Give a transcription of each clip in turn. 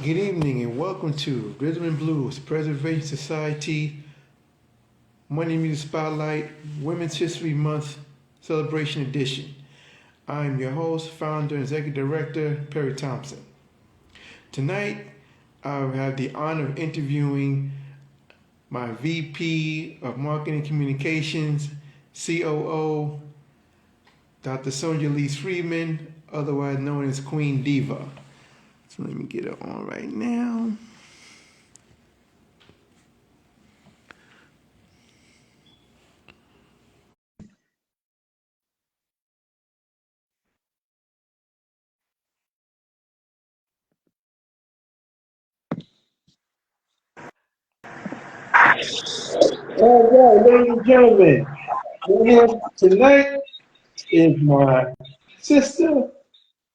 Good evening and welcome to Rhythm and Blues Preservation Society Money Music Spotlight Women's History Month Celebration Edition. I'm your host, founder, and executive director, Perry Thompson. Tonight, I have the honor of interviewing my VP of Marketing Communications, COO, Dr. Sonia Lee Freeman, otherwise known as Queen Diva. So let me get her on right now. All right, ladies and gentlemen, we're here tonight is my sister,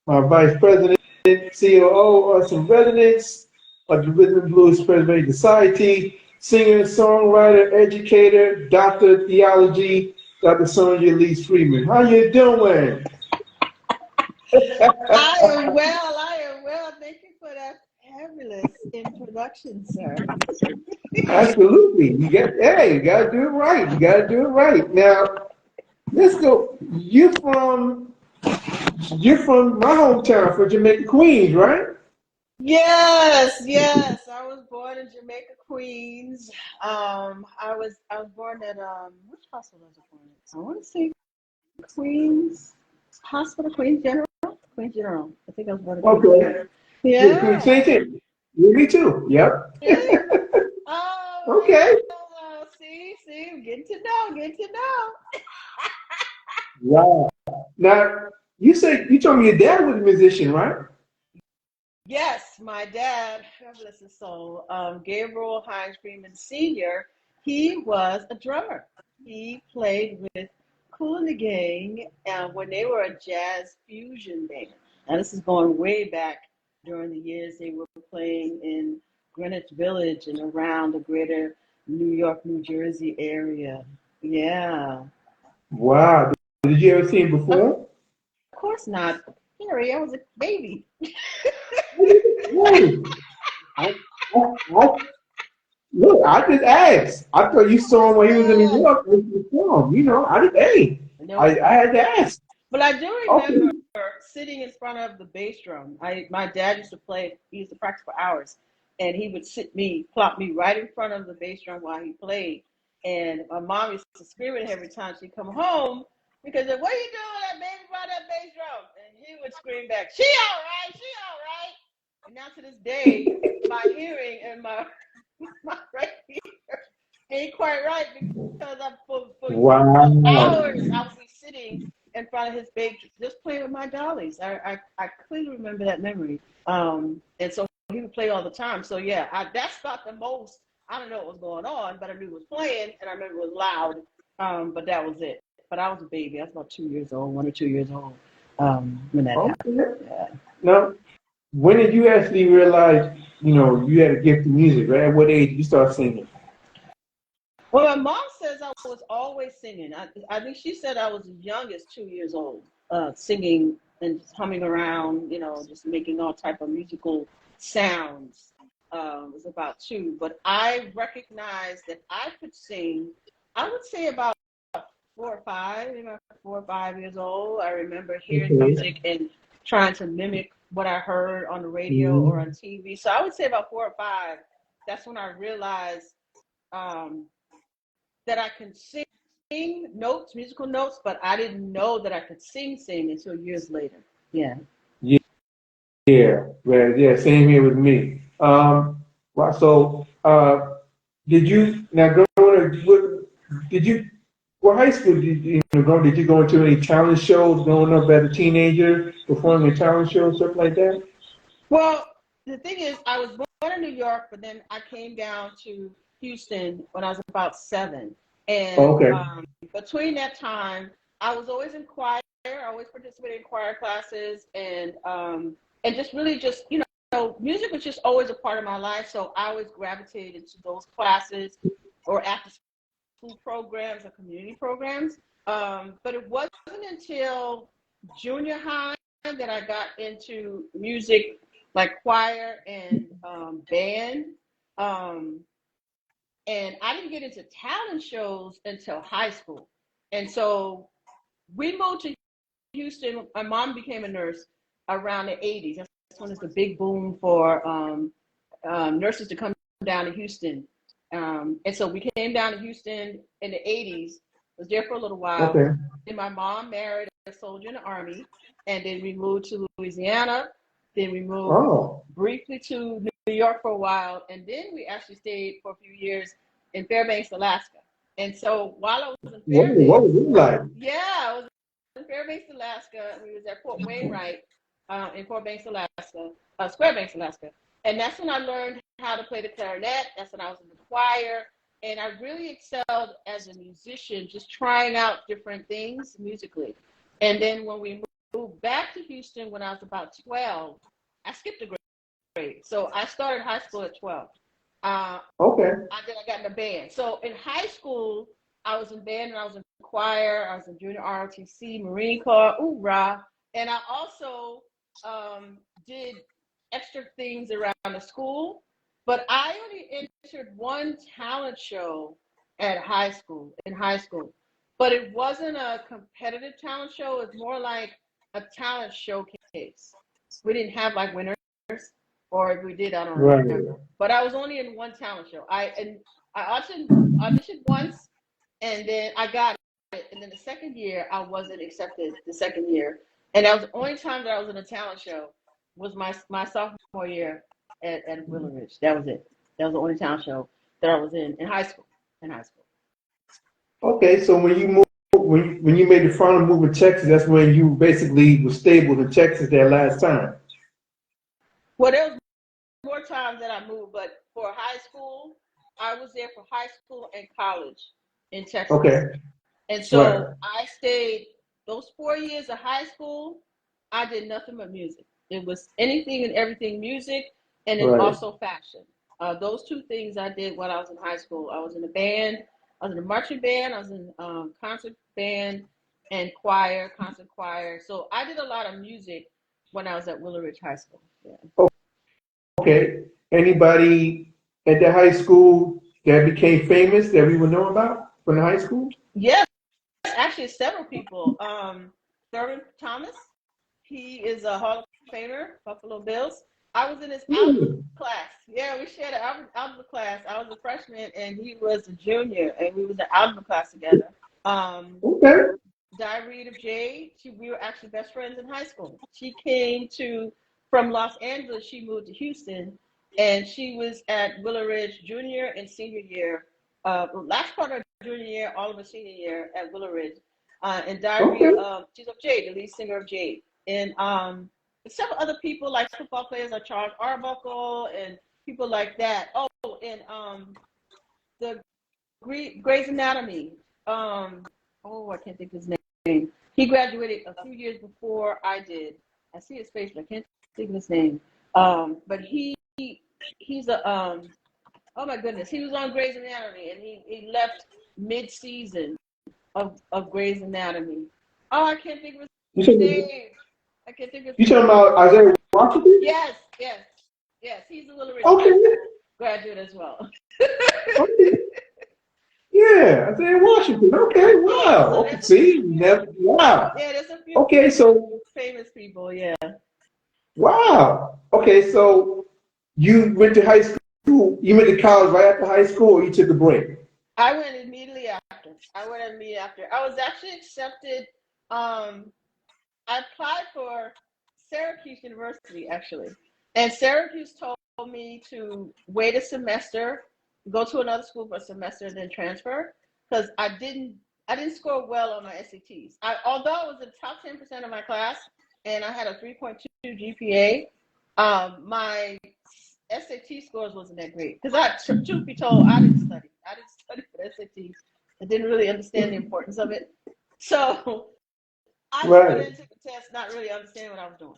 my vice president, COO, or some residents of the Rhythm and Blues Preservation Society, singer, songwriter, educator, doctor of theology, Dr. Sonia Lee Freeman. How you doing? I am well. I am well. Thank you for that fabulous introduction, sir. Absolutely. You gotta do it right. You gotta do it right. Now, let's go. You're from my hometown, from Jamaica, Queens, right? Yes, yes. I was born in Jamaica, Queens. I was born at which hospital was I born at? I want to say Queens Hospital, Queens General. Queens General. I think I was born at Queens Okay. General. Yeah, same Yeah. thing. Yeah, me too. Yep. Really? Oh, Okay. see, getting to know. Wow. Now, you told me your dad was a musician, right? Yes, my dad, God bless his soul, Gabriel Hines Freeman Sr., he was a drummer. He played with Kool and the Gang when they were a jazz fusion band. Now, this is going way back during the years they were playing in Greenwich Village and around the greater New York, New Jersey area. Yeah. Wow. Did you ever see him Of before? course not. Harry, I was a baby. Hey, I, look, I just asked. I thought you saw him when he was in New Yes. York with the film. No. I had to ask. But I do Okay. remember sitting in front of the bass drum. My dad used to play. He used to practice for hours, and he would plop me right in front of the bass drum while he played. And my mom used to scream at him every time she'd come home because what are you doing, that baby, by that bass drum? And he would scream back, "She all right, she all right." And now to this day, my hearing and my my right ear ain't quite right because for Wow. hours I would be sitting in front of his baby just playing with my dollies. I clearly remember that memory. And so he would play all the time. So yeah, that's about the most. I don't know what was going on, but I knew it was playing, and I remember it was loud. But that was it. But I was a baby. I was about 2 years old, 1 or 2 years old, when that happened. Okay. Yeah. Now, when did you actually realize, you had a gift of music, right? At what age did you start singing? Well, my mom says I was always singing. I think she said I was as young as 2 years old, singing and just humming around, just making all type of musical sounds. It was about two, but I recognized that I could sing. I would say about 4 or 5, 4 or 5 years old. I remember hearing Okay. music and trying to mimic what I heard on the radio or Mhm. on TV. So I would say about 4 or 5. That's when I realized. Um, that I can sing notes, musical notes, but I didn't know that I could sing until years later. Yeah. Yeah, well, yeah, same here with me. Well, so, did you now growing up? Did you? Well, high school, did you go into any talent shows growing up as a teenager, performing talent shows, stuff like that? Well, the thing is, I was born in New York, but then I came down to Houston when I was about 7. And Okay. between that time, I was always in choir. I always participated in choir classes, and just really just music was just always a part of my life. So I always gravitated to those classes or after school programs or community programs. But it wasn't until junior high that I got into music, like choir and band. Um, and I didn't get into talent shows until high school. And so we moved to Houston. My mom became a nurse around the 80s. That's when it's the big boom for nurses to come down to Houston. And so we came down to Houston in the 80s, was there for a little while. Okay. Then my mom married a soldier in the Army, and then we moved to Louisiana. Then we moved briefly to New York for a while, and then we actually stayed for a few years in Fairbanks, Alaska. And so while I was in Fairbanks, what was it like? yeah, I was in Fairbanks, Alaska. We was at Fort Wainwright in Fairbanks, Alaska, Squarebanks, Alaska. And that's when I learned how to play the clarinet. That's when I was in the choir. And I really excelled as a musician, just trying out different things musically. And then when we moved back to Houston when I was about 12, I skipped a grade. So I started high school at 12. Then I got in a band. So in high school, I was in band and I was in choir. I was in junior ROTC, Marine Corps, hoorah. And I also did extra things around the school. But I only entered one talent show in high school. But it wasn't a competitive talent show. It's more like a talent showcase. We didn't have like winners, or if we did, I don't remember. But I was only in one talent show. I auditioned once, and then I got it. And then the second year, I wasn't accepted. The second year, and that was the only time that I was in a talent show was my sophomore year at Willow Ridge. That was it. That was the only talent show that I was in high school. Okay, so when you moved, when you made the final move to Texas, that's when you basically were stable in Texas that last time. Well, there was more times that I moved, but for high school, I was there for high school and college in Texas. Okay. And so I stayed those 4 years of high school. I did nothing but music. It was anything and everything music, and then also fashion. Those two things I did when I was in high school. I was in a band. I was in a marching band. I was in concert band and choir, concert choir. So I did a lot of music when I was at Willow Ridge High School. Yeah. Okay. Anybody at the high school that became famous that we would know about from the high school? Yes, actually several people. Thurman Thomas, he is a Hall of Famer, Buffalo Bills. I was in his algebra class. Yeah, we shared an algebra class. I was a freshman and he was a junior, and we was in algebra class together. Diary of Jade, we were actually best friends in high school. She came from Los Angeles. She moved to Houston, and she was at Willow Ridge junior and senior year. Last part of her junior year, all of her senior year at Willow Ridge. And Diary of she's of Jade, the lead singer of Jade. And several other people like football players like Charles Arbuckle and people like that. Oh, and the Grey's Anatomy. I can't think of his name. He graduated a few years before I did. I see his face, but I can't think of his name. But he's a oh my goodness, he was on Grey's Anatomy, and he left mid-season of Grey's Anatomy. Oh, I can't think of his name. I can't think of his name. You talking about Isaiah Washington? Yes. He's a Willow Ridge graduate as well. Yeah, Isaiah Washington. Okay, wow. So See, wow. Yeah, there's a few so famous people, yeah. Wow. Okay, so you went to high school, you went to college right after high school, or you took a break? I went immediately after. I was actually accepted. I applied for Syracuse University, actually. And Syracuse told me to wait a semester, go to another school for a semester, and then transfer, because I didn't score well on my SATs. Although I was in the top 10% of my class, and I had a 3.2 GPA, my SAT scores wasn't that great. Because truth be told, I didn't study. I didn't study for the SATs. I didn't really understand the importance of it. So I went into the test not really understanding what I was doing.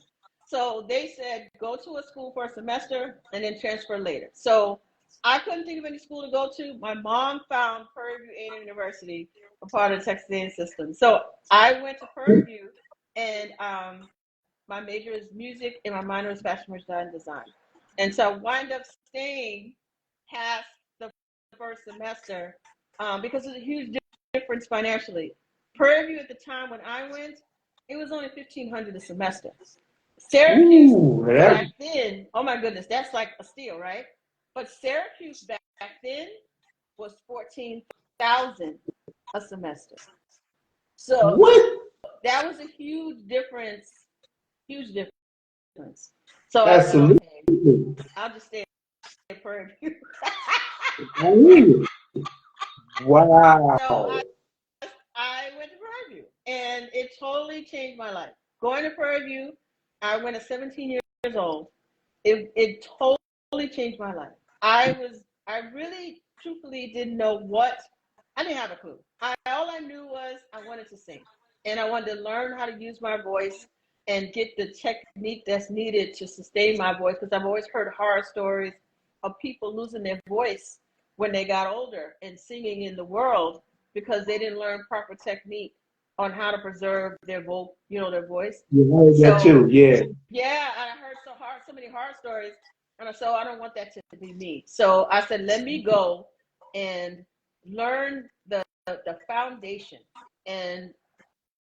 So they said, go to a school for a semester and then transfer later. So I couldn't think of any school to go to. My mom found Prairie View A&M University, a part of the Texas A&M system. So I went to Prairie View, and My major is music and my minor is fashion design design. And so I wind up staying past the first semester because there's a huge difference financially. Prairie View at the time when I went, it was only $1,500 a semester. Syracuse back then, oh my goodness, that's like a steal, right? But Syracuse back then was $14,000 a semester. So What? that was a huge difference, huge difference. So I said, Absolutely. okay, I'll just stay at Prairie View. Wow. So I went to Prairie View, and it totally changed my life. Going to Prairie View, I went at 17 years old. It totally changed my life. I really, truthfully didn't know what, I didn't have a clue. All I knew was I wanted to sing, and I wanted to learn how to use my voice and get the technique that's needed to sustain my voice, because I've always heard horror stories of people losing their voice when they got older and singing in the world because they didn't learn proper technique on how to preserve their their voice. You heard that too, yeah. Yeah, and I heard so many horror stories, and so I don't want that to be me. So I said, let me go and learn the foundation. And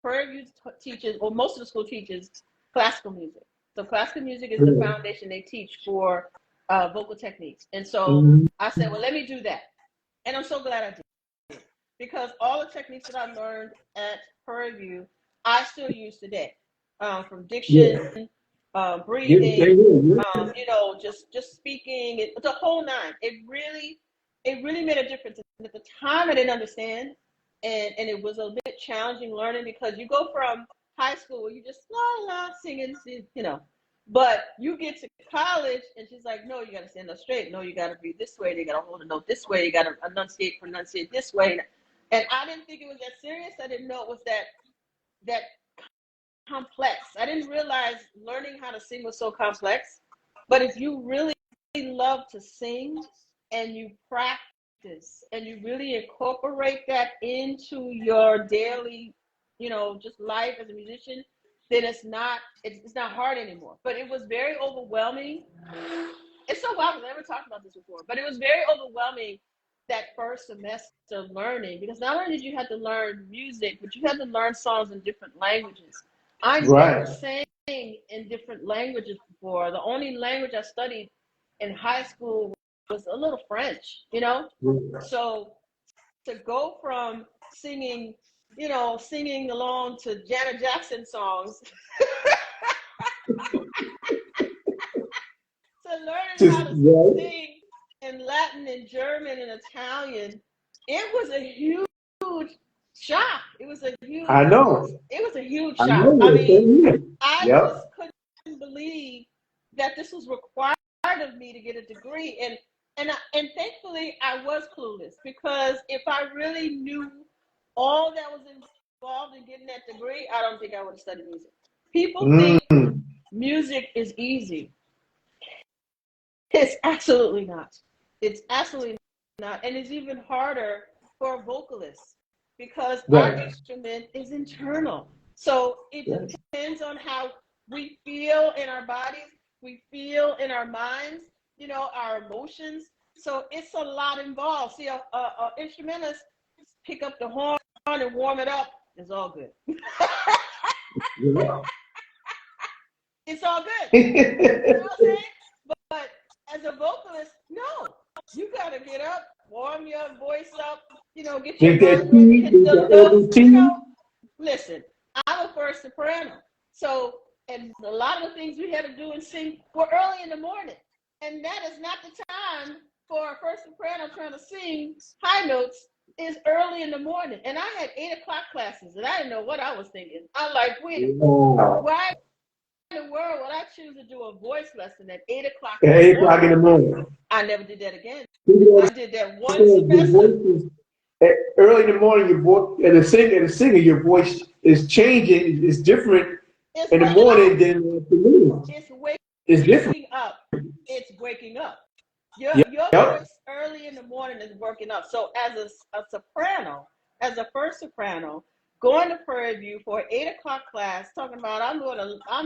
Prairie View teaches, or most of the school teaches classical music. So classical music is the foundation they teach for vocal techniques. And so I said, well, let me do that. And I'm so glad I did, because all the techniques that I learned at Prairie View, I still use today, from diction, breathing, just speaking, the whole nine. It really made a difference. And at the time, I didn't understand, and it was a bit challenging learning, because you go from high school where you just la la singing, but you get to college, and she's like, no, you got to stand up straight. No, you got to breathe this way. They got to hold a note this way. You got to pronunciate this way. And I didn't think it was that serious. I didn't know it was that complex. I didn't realize learning how to sing was so complex. But if you really love to sing and you practice and you really incorporate that into your daily, just life as a musician, then it's not hard anymore. But it was very overwhelming. It's so wild, I've never talked about this before, but it was very overwhelming that first semester learning, because not only did you have to learn music, but you had to learn songs in different languages. I never sang in different languages before. The only language I studied in high school was a little French, So to go from singing along to Janet Jackson songs to learning how to sing in Latin and German and Italian, it was a huge shock. It was a huge shock. I mean, I just couldn't believe that this was required of me to get a degree. And thankfully I was clueless, because if I really knew all that was involved in getting that degree, I don't think I would have studied music. People think music is easy. It's absolutely not. It's absolutely not. And it's even harder for a vocalist, because our instrument is internal. So it depends on how we feel in our bodies, we feel in our minds, our emotions. So it's a lot involved. See, a instrumentalist pick up the horn and warm it up. It's all good. It's all good. You know what I'm saying? But as a vocalist, no. You gotta get up, warm your voice up, get your mind ready, hit the notes. Listen, I'm a first soprano. So, and a lot of the things we had to do and sing were early in the morning. And that is not the time for a first soprano trying to sing high notes. Is early in the morning. And I had 8 o'clock classes, and I didn't know what I was thinking. I'm like, wait, why in the world would I choose to do a voice lesson at 8 o'clock in the morning? 8 o'clock in the morning. I never did that again. I did that one semester. Early in the morning, your voice, as a singer, your voice is changing. It's different in the morning than in the afternoon. It's waking up. It's waking up. Your voice early in the morning is working up. So as a soprano, as a first soprano, going to Prairie View for an 8 o'clock class, talking about I'm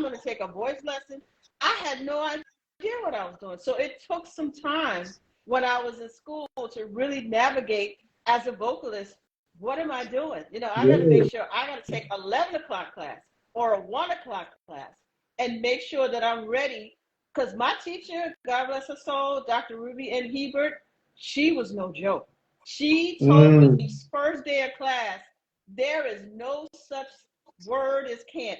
gonna take a voice lesson. I had no idea what I was doing. So it took some time when I was in school to really navigate as a vocalist. What am I doing? I got to make sure I got to take 11 o'clock class or a 1 o'clock class and make sure that I'm ready. Because my teacher, God bless her soul, Dr. Ruby N. Hebert, she was no joke. She told me first day of class, there is no such word as can't.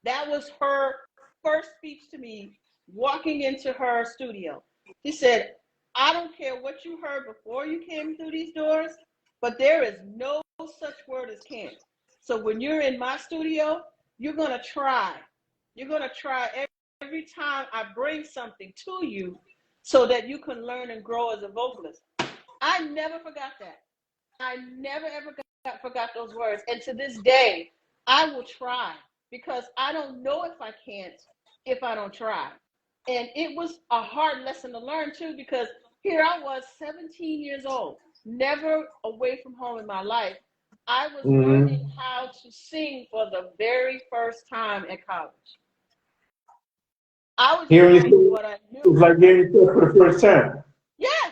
That was her first speech to me walking into her studio. She said, I don't care what you heard before you came through these doors, but there is no such word as can't. So when you're in my studio, you're going to try. You're going to try every time I bring something to you so that you can learn and grow as a vocalist. I never forgot that. I never ever forgot those words. And to this day, I will try because I don't know if I can't if I don't try. And it was a hard lesson to learn too, because here I was 17 years old, never away from home in my life. I was learning how to sing for the very first time at college. I was just going for what I knew. It was like hearing yourself for the first time. Yes,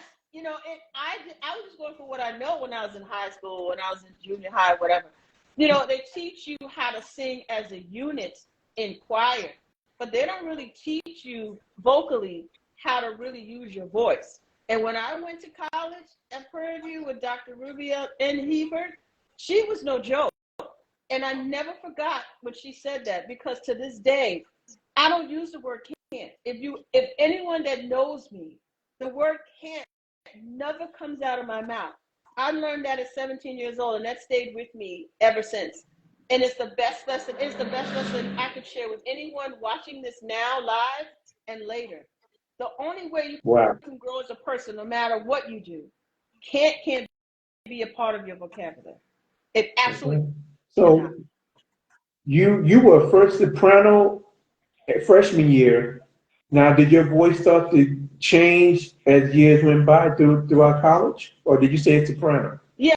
I was just going for what I know when I was in high school, when I was in junior high, whatever. They teach you how to sing as a unit in choir, but they don't really teach you vocally how to really use your voice. And when I went to college at Prairie View with Dr. Ruby N. Hebert, she was no joke. And I never forgot when she said that, because to this day, I don't use the word can't. If anyone that knows me, the word can't never comes out of my mouth. I learned that at 17 years old, and that stayed with me ever since. And it's the best lesson. It's the best lesson I could share with anyone watching this now, live and later. The only way you can grow as a person, no matter what you do, can't be a part of your vocabulary. It absolutely. So you were first soprano at freshman year. Now, did your voice start to change as years went by throughout college, or did you stay a soprano? Yeah,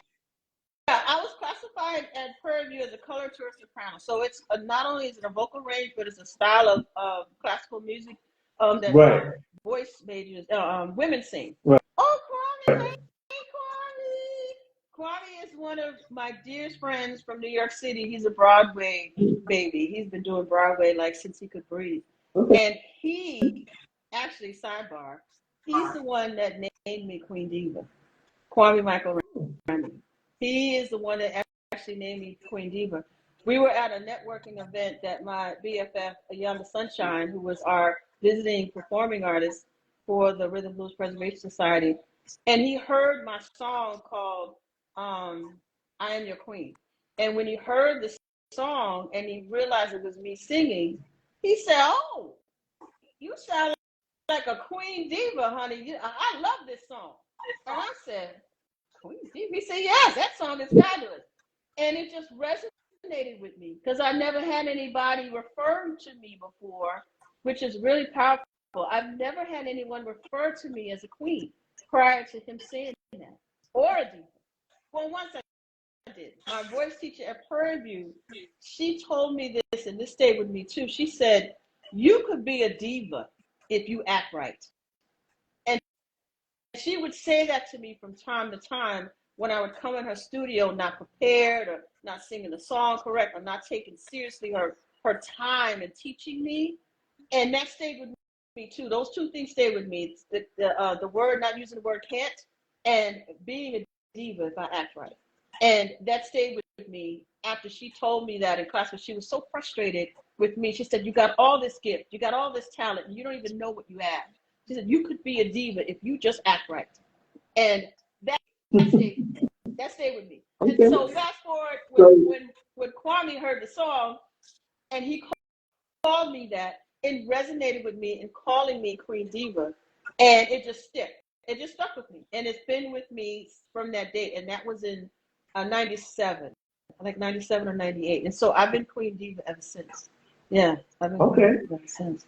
I was classified at Prairie View as a coloratura soprano. So it's not only is it a vocal range, but it's a style of classical music that voice majors, women sing. Right. Oh, Kwame, hey, Kwame. Kwame is one of my dearest friends from New York City. He's a Broadway baby. He's been doing Broadway since he could breathe. Okay. And he, actually, sidebar, he's the one that named me Queen Diva. Kwame Michael Remy. He is the one that actually named me Queen Diva. We were at a networking event that my BFF, Ayanda Sunshine, who was our visiting performing artist for the Rhythm Blues Preservation Society, and he heard my song called I Am Your Queen. And when he heard the song and he realized it was me singing, he said, oh, you sound like a Queen Diva, honey. I love this song. And I said, Queen Diva? He said, yes, that song is fabulous. And it just resonated with me because I never had anybody refer to me before, which is really powerful. I've never had anyone refer to me as a queen prior to him saying that, or a diva. Well, once I did. My voice teacher at Prairie View, she told me this, and this stayed with me too. She said, you could be a diva if you act right. And she would say that to me from time to time when I would come in her studio not prepared, or not singing the song correct, or not taking seriously her time in teaching me. And that stayed with me too. Those two things stayed with me. The word, not using the word can't, and being a diva if I act right. And that stayed with me after she told me that in class, because she was so frustrated with me. She said, you got all this gift, you got all this talent, and you don't even know what you have. She said, you could be a diva if you just act right. And that stayed with me. Okay. And so fast forward, when Kwame heard the song, and he called me that, it resonated with me in calling me Queen Diva, and it just stuck. It just stuck with me, and it's been with me from that date, and that was in 97, like 97 or 98, and so I've been Queen Diva ever since. Yeah, I've been Queen Diva ever since.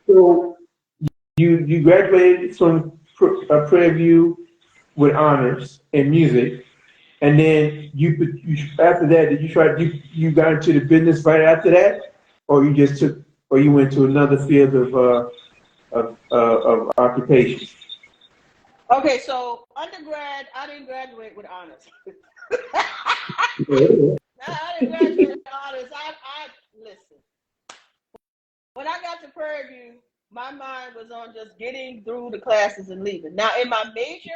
So you graduated from Prairie View with honors in music, And then you after that, did you got into the business right after that, or you just took, or you went to another field of occupation? Okay, so undergrad, I didn't graduate with honors. Yeah. I didn't graduate with honors. I listen. When I got to Prairie View, my mind was on just getting through the classes and leaving. Now, in my major,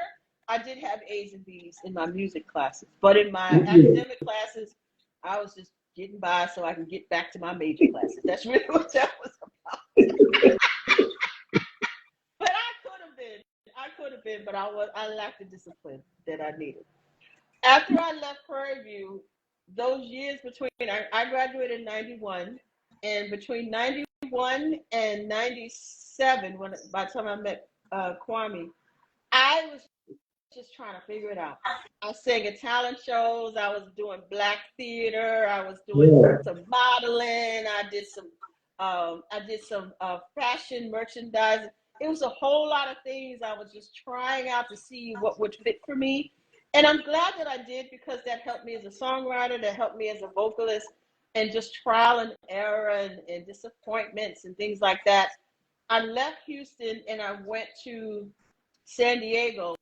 I did have A's and B's in my music classes, but in my academic classes, I was just getting by so I can get back to my major classes. That's really what that was about. But I could have been, but I lacked the discipline that I needed. After I left Prairie View, those years between I graduated in 91, and between 91 and 97, when by the time I met Kwame, I was just trying to figure it out. I sang at talent shows. I was doing black theater. I was doing Yeah. some modeling. I did some fashion merchandising. It was a whole lot of things. I was just trying out to see what would fit for me. And I'm glad that I did, because that helped me as a songwriter, that helped me as a vocalist, and just trial and error and disappointments and things like that. I left Houston and I went to San Diego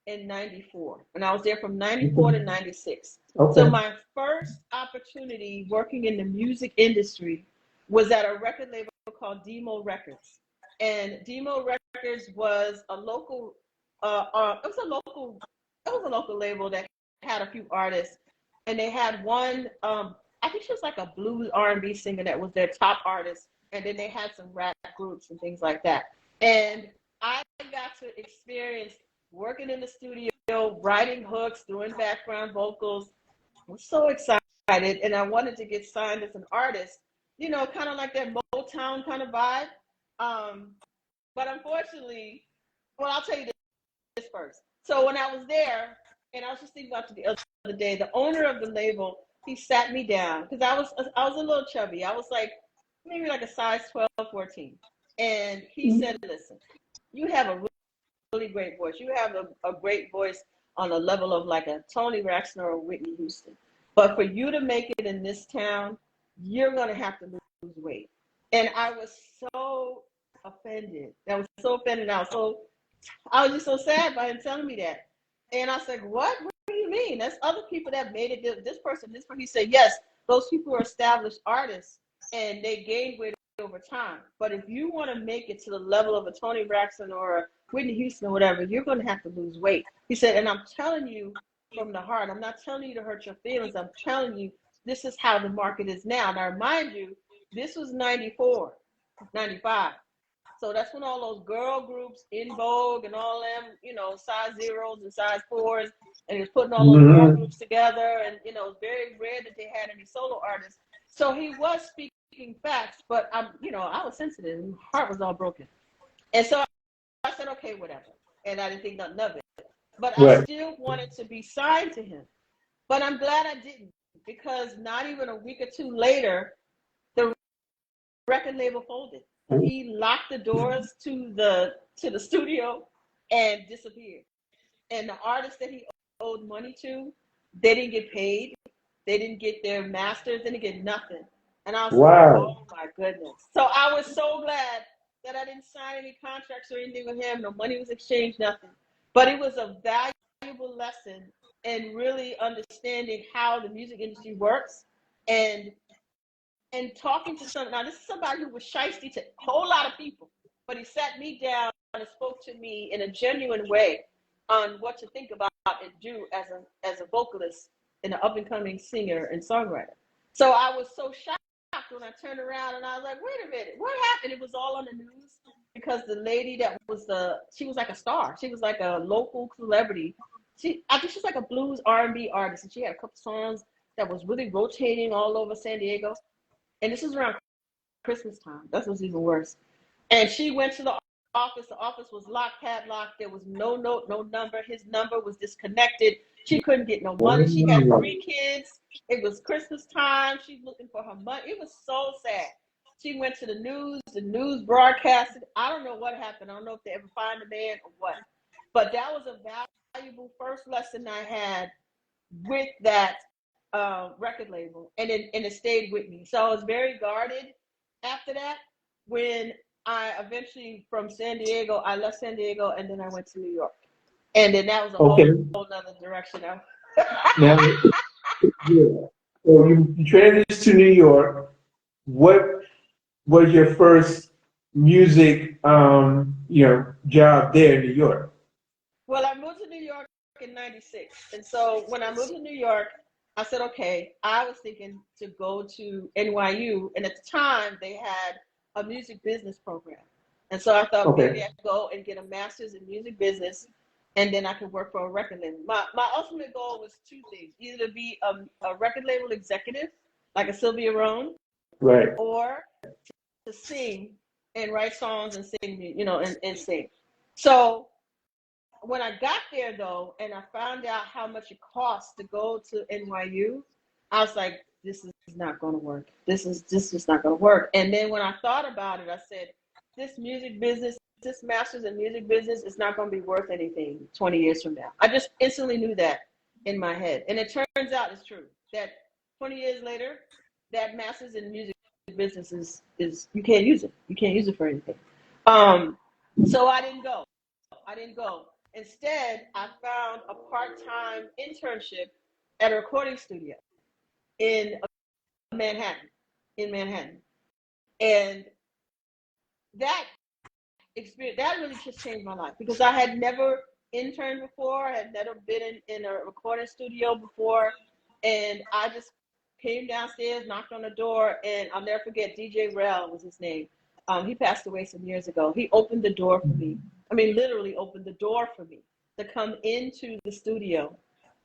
in 94. And I was there from 94 to 96. So Okay. my first opportunity working in the music industry was at a record label called Demo Records. And Demo Records was a local, it was a local label that had a few artists. And they had one, I think she was like a blues R&B singer that was their top artist. And then they had some rap groups and things like that. And I got to experience working in the studio, writing hooks, doing background vocals. I was so excited, and I wanted to get signed as an artist, kind of like that Motown kind of vibe. Um, but unfortunately, well, I'll tell you this first. So when I was there, and I was just thinking about it the other day, the owner of the label, he sat me down, because I was a little chubby. I was like maybe like a size 12, 14. And he said, listen, you have a really great voice. You have a great voice on a level of like a Tony Braxton or a Whitney Houston. But for you to make it in this town, you're going to have to lose weight. And I was so offended. I was so offended. I was just so sad by him telling me that. And I said, what? What do you mean? There's other people that made it. This person. He said, yes, those people are established artists and they gained weight over time. But if you want to make it to the level of a Tony Braxton or a Whitney Houston or whatever, you're going to have to lose weight. He said, and I'm telling you from the heart, I'm not telling you to hurt your feelings. I'm telling you, this is how the market is now. Now, mind you, this was 94, 95. So that's when all those girl groups in vogue and all them, size zeros and size fours, and he was putting all those girl Mm-hmm. groups together. And, it was very rare that they had any solo artists. So he was speaking facts, but I was sensitive and my heart was all broken. And so I said, okay, whatever. And I didn't think nothing of it. But I Right. still wanted to be signed to him. But I'm glad I didn't, because not even a week or two later, the record label folded. He locked the doors to the studio and disappeared. And the artists that he owed money to, they didn't get paid. They didn't get their masters. They didn't get nothing. And I was like, Wow. oh my goodness. So I was so glad that I didn't sign any contracts or anything with him. No money was exchanged, nothing. But it was a valuable lesson in really understanding how the music industry works, and talking to now this is somebody who was shiesty to a whole lot of people, but he sat me down and spoke to me in a genuine way on what to think about and do as a vocalist and an up and coming singer and songwriter. So I was so shocked when I turned around and I was like, wait a minute, what happened? It was all on the news, because the lady that was she was like a star. She was like a local celebrity. I think she's like a blues R&B artist, and she had a couple songs that was really rotating all over San Diego. And this was around Christmas time. That's what's even worse. And she went to the office. The office was locked, padlocked. There was no note, no number. His number was disconnected. She couldn't get no money. She had Wow. 3 kids. It was Christmas time. She's looking for her money. It was so sad. She went to the news. The news broadcasted. I don't know what happened. I don't know if they ever find the man or what. But that was a valuable first lesson I had with that record label, and it stayed with me. So I was very guarded after that. When I eventually from San Diego, I left San Diego, and then I went to New York, and then that was a Okay. whole nother direction. Now, yeah. So you transitioned to New York. What was your first music, job there in New York? Well, I moved to New York in '96. And so when I moved to New York, I said, okay, I was thinking to go to NYU. And at the time, they had a music business program. And so I thought Okay. maybe I could go and get a master's in music business, and then I could work for a record label. My ultimate goal was two things: either to be a record label executive, like a Sylvia Rhone, Right. or to sing and write songs and sing, and sing. So when I got there though, and I found out how much it costs to go to NYU, I was like, this is not going to work. This is not going to work. And then when I thought about it, I said, this music business, this master's in music business is not going to be worth anything 20 years from now. I just instantly knew that in my head. And it turns out it's true that 20 years later, that master's in music business is you can't use it. You can't use it for anything. So I didn't go. I didn't go. Instead, I found a part-time internship at a recording studio in Manhattan, And that experience, that really just changed my life because I had never interned before. I had never been in a recording studio before. And I just came downstairs, knocked on the door, and I'll never forget, DJ Rel was his name. He passed away some years ago. He opened the door for me. I mean, literally opened the door for me to come into the studio.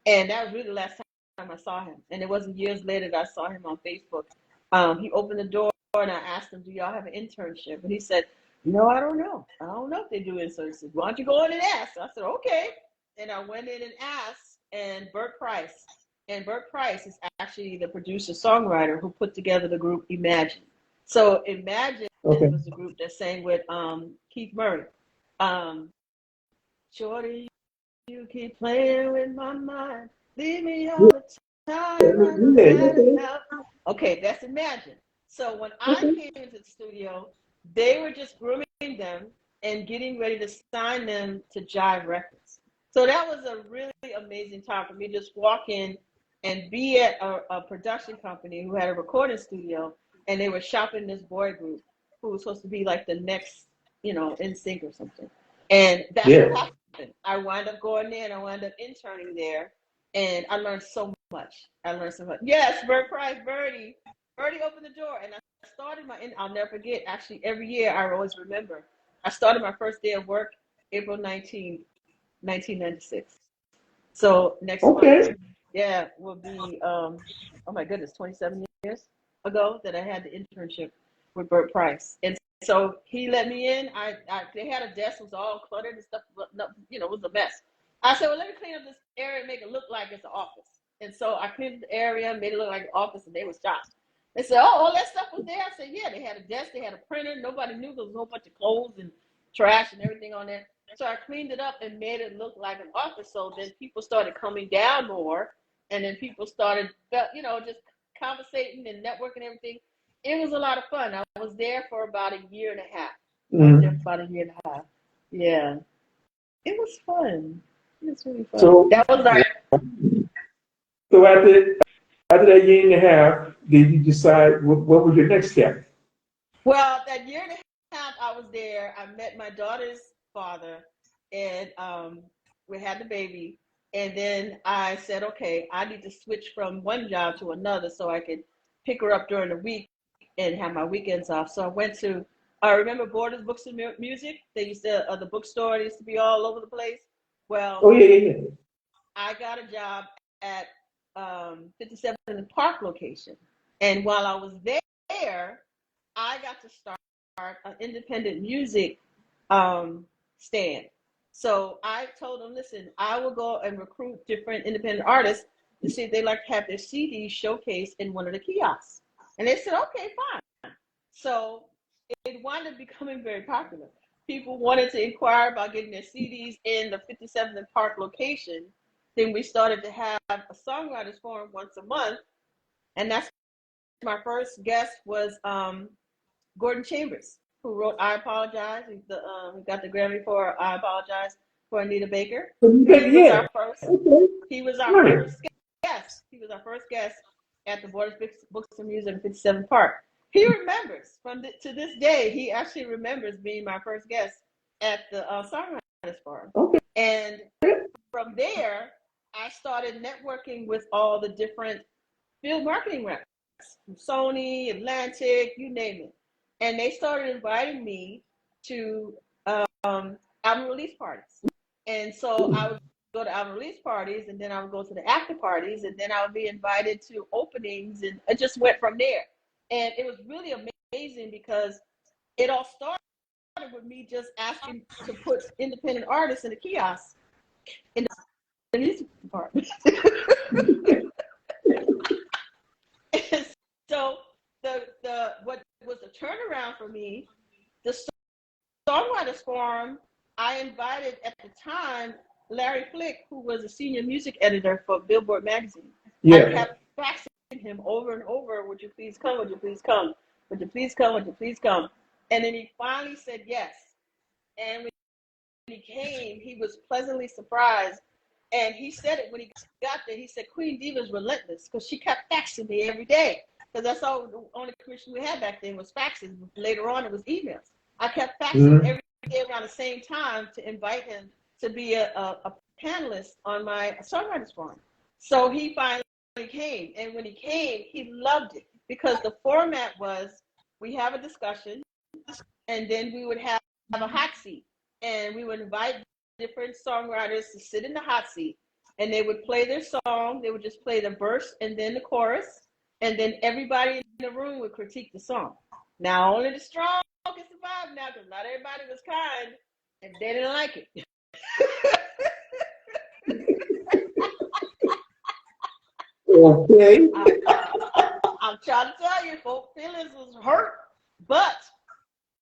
And that was really the last time I saw him. And it wasn't years later that I saw him on Facebook. He opened the door, and I asked him, do y'all have an internship? And he said, I don't know. I don't know if they do inserts. Why don't you go in and ask? I said, okay. And I went in and asked, and Bert Price. And Bert Price is actually the producer songwriter who put together the group Imagine. So Imagine Okay. was the group that sang with Keith Murray. Shorty, you keep playing with my mind. Leave me all the time. I know that enough. Okay, that's Imagine. So when I came into the studio, they were just grooming them and getting ready to sign them to Jive Records. So that was a really amazing time for me to just walk in and be at a production company who had a recording studio, and they were shopping this boy group who was supposed to be like the next, NSYNC or something. And that's what happened. I wound up going there and I wound up interning there, and I learned so much. Yes, Bert Price, Birdie. Birdie opened the door, and I started I'll never forget, actually, every year I always remember. I started my first day of work April 19th, 1996. So next month, yeah, will be, oh my goodness, 27 years ago that I had the internship with Bert Price. And so he let me in. They had a desk, it was all cluttered and stuff, it was a mess. I said, well, let me clean up this area and make it look like it's an office. And so I cleaned up the area, made it look like an office, and they were shocked. They said, oh, all that stuff was there? I said, yeah, they had a desk, they had a printer. Nobody knew there was a whole bunch of clothes and trash and everything on there. So I cleaned it up and made it look like an office. So then people started coming down more, and then people started, just conversating and networking and everything. It was a lot of fun. I was there for about a year and a half. Yeah, it was fun. It was really fun. So, That was like, so after that year and a half, did you decide what was your next step? well, that year and a half I was there, I met my daughter's father, and we had the baby. And then I said, okay, I need to switch from one job to another so I could pick her up during the week and have my weekends off. So I went to, I remember Borders Books and Music. They used to, the bookstore, they used to be all over the place. Well, Oh, yeah. I got a job at 57 in the Park location. And while I was there, I got to start an independent music stand. So I told them, listen, I will go and recruit different independent artists to see if they like to have their CDs showcased in one of the kiosks. And they said, okay, fine. So it wound up becoming very popular. People wanted to inquire about getting their CDs in the 57th and Park location. then we started to have a songwriters forum once a month, and that's my first guest was Gordon Chambers, who wrote "I Apologize." He got the Grammy for "I Apologize" for Anita Baker. He was our first. He was our first guest. He was our first guest at the Borders Books and Music in 57 Park. He remembers to this day. He actually remembers being my first guest at the Songwriters Forum. Okay. And from there, I started networking with all the different field marketing reps, Sony, Atlantic, you name it. And they started inviting me to album release parties. And so I would go to album release parties, and then I would go to the after parties, and then I would be invited to openings, and it just went from there. And it was really amazing because it all started with me just asking to put independent artists in the kiosk in the music department. And so what was a turnaround for me, the Songwriters Forum, I invited at the time Larry Flick, who was a senior music editor for Billboard magazine. Yeah. I kept faxing him over and over, "Would you please come? Would you please come? Would you please come? Would you please come?" And then he finally said yes. And when he came, he was pleasantly surprised. And he said it when he got there. He said, "Queen Diva's relentless," because she kept faxing me every day. Because that's all the only commission we had back then was faxes. Later on, it was emails. I kept faxing every day around the same time to invite him to be a panelist on my Songwriters Forum. So he finally came. And when he came, he loved it because the format was we have a discussion, and then we would have a hot seat. And we would invite different songwriters to sit in the hot seat, and they would play their song. They would just play the verse and then the chorus, and then everybody in the room would critique the song. Now, only the strong can survive now, because not everybody was kind, and they didn't like it. Okay. I'm trying to tell you, folks, feelings was hurt, but